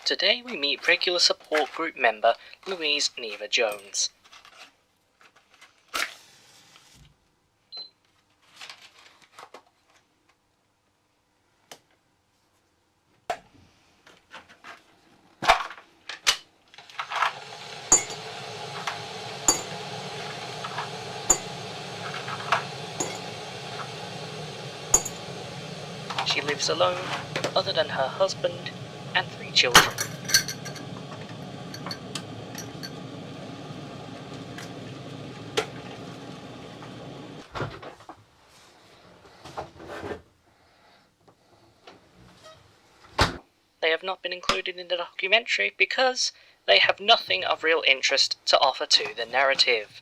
Today we meet regular support group member Louise Jones. She lives alone, other than her husband and 3 children. They have not been included in the documentary because they have nothing of real interest to offer to the narrative.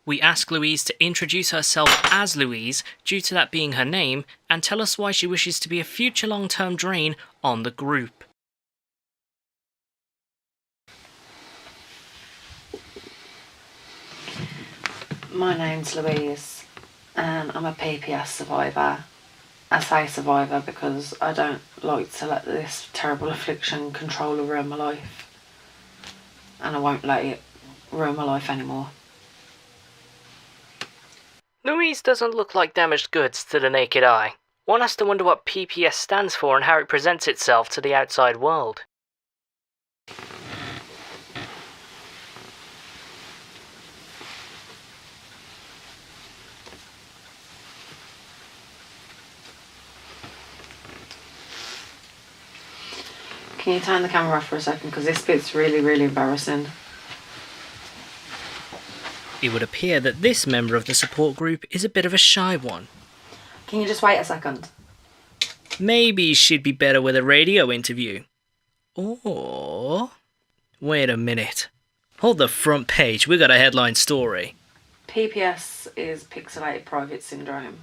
We ask Louise to introduce herself as Louise, due to that being her name, and tell us why she wishes to be a future long-term drain on the group. My name's Louise and I'm a P.P.S survivor. I say survivor because I don't like to let this terrible affliction control or ruin my life, and I won't let it ruin my life anymore. Louise doesn't look like damaged goods to the naked eye. One has to wonder what P.P.S stands for and how it presents itself to the outside world. Can you turn the camera off for a second, because this bit's really embarrassing. It would appear that this member of the support group is a bit of a shy one. Can you just wait a second? Maybe she'd be better with a radio interview. Or... wait a minute. Hold the front page, we got a headline story. PPS is Pixelated Private Syndrome.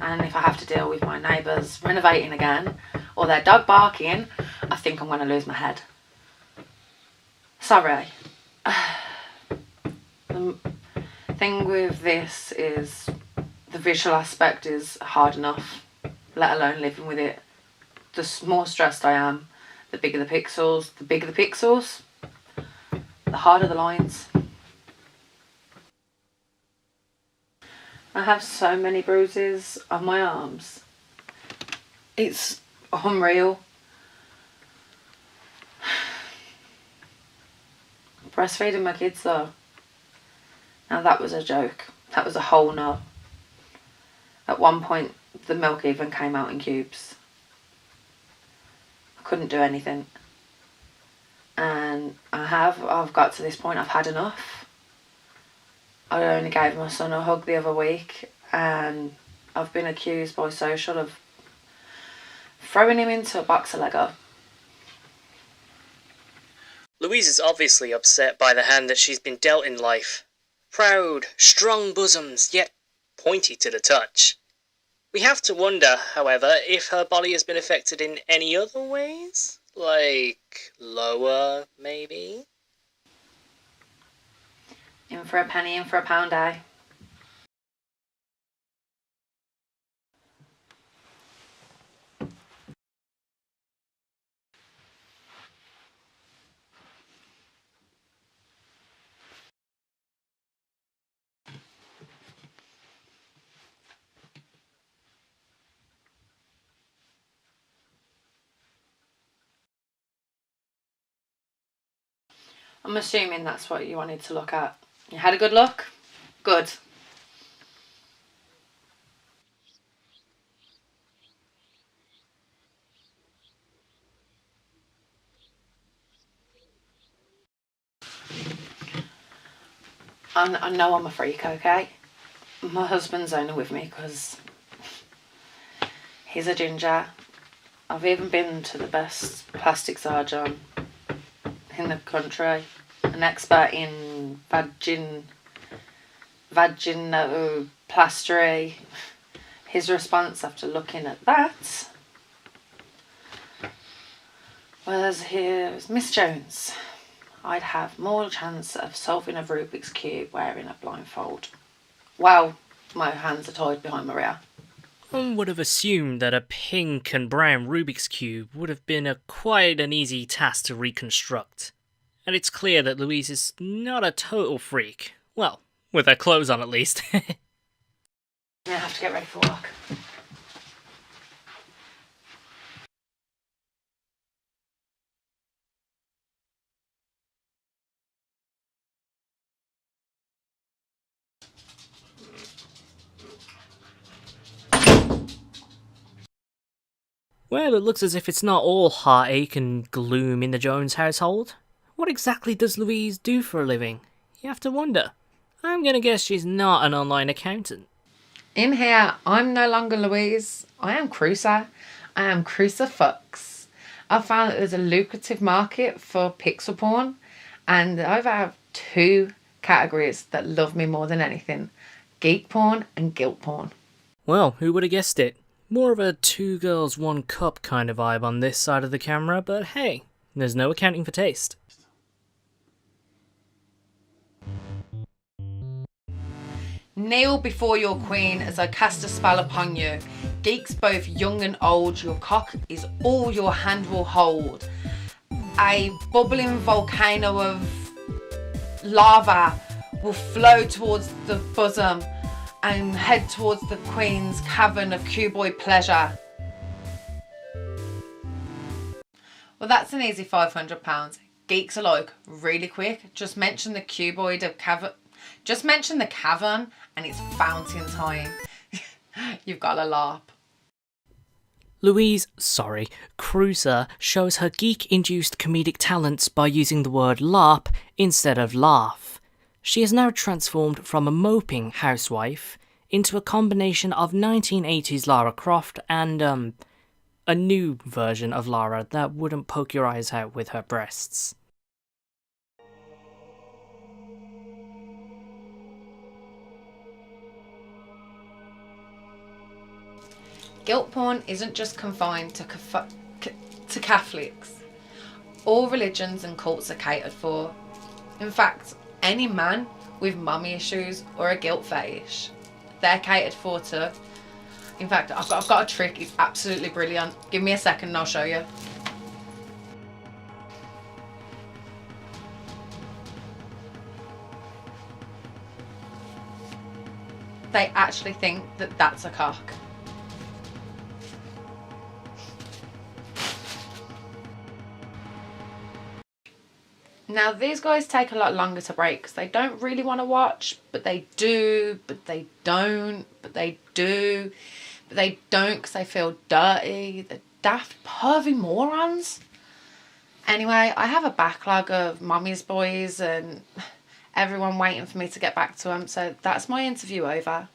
And if I have to deal with my neighbours renovating again, or their dog barking, I think I'm going to lose my head. Sorry. The thing with this is the visual aspect is hard enough, let alone living with it. The more stressed I am, the bigger the pixels, the harder the lines. I have so many bruises on my arms. It's unreal. Breastfeeding my kids though. Now that was a joke. That was a whole no. At one point the milk even came out in cubes. I couldn't do anything. And I've got to this point, I've had enough. I only gave my son a hug the other week, and I've been accused by social of throwing him into a box of Lego. Louise is obviously upset by the hand that she's been dealt in life. Proud, strong bosoms, yet pointy to the touch. We have to wonder, however, if her body has been affected in any other ways? Like, lower, maybe? In for a penny, in for a pound, eh? I'm assuming that's what you wanted to look at. You had a good look? Good. I know I'm a freak, okay? My husband's only with me because he's a ginger. I've even been to the best plastic surgeon in the country, an expert in vaginoplasty. His response after looking at that was, "Here's Miss Jones. I'd have more chance of solving a Rubik's Cube wearing a blindfold. Well, my hands are tied behind my ear. One would have assumed that a pink and brown Rubik's Cube would have been quite an easy task to reconstruct. And it's clear that Louise is not a total freak. Well, with her clothes on at least. I have to get ready for work. Well, it looks as if it's not all heartache and gloom in the Jones household. What exactly does Louise do for a living? You have to wonder. I'm gonna guess she's not an online accountant. In here, I'm no longer Louise. I am Cruiser. I am Cruiser Fox. I found that there's a lucrative market for pixel porn, and I have two categories that love me more than anything: geek porn and guilt porn. Well, who would have guessed it? More of a two girls, one cup kind of vibe on this side of the camera, but hey, there's no accounting for taste. Kneel before your queen as I cast a spell upon you. Geeks both young and old, your cock is all your hand will hold. A bubbling volcano of lava will flow towards the bosom and head towards the queen's cavern of cuboid pleasure. Well, that's an easy £500. Geeks alike, really quick, just mention the cuboid of cavern. Just mention the cavern and it's fountain time. You've got a LARP. Cruiser shows her geek-induced comedic talents by using the word LARP instead of laugh. She is now transformed from a moping housewife into a combination of 1980s Lara Croft and, a new version of Lara that wouldn't poke your eyes out with her breasts. Guilt porn isn't just confined to Catholics. All religions and cults are catered for. In fact, any man with mummy issues or a guilt fetish, they're catered for too. In fact, I've got a trick, it's absolutely brilliant. Give me a second and I'll show you. They actually think that that's a cock. Now, these guys take a lot longer to break because they don't really want to watch, but they do, but they don't, but they do, but they don't because they feel dirty. The daft, pervy morons. Anyway, I have a backlog of mommy's boys and everyone waiting for me to get back to them, so that's my interview over.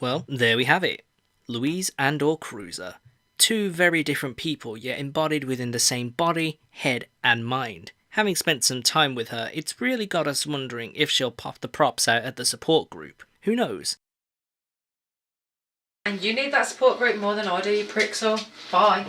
Well, there we have it. Louise and/or Cruiser. Two very different people, yet embodied within the same body, head and mind. Having spent some time with her, it's really got us wondering if she'll pop the props out at the support group. Who knows? And you need that support group more than I do, you prick, so bye.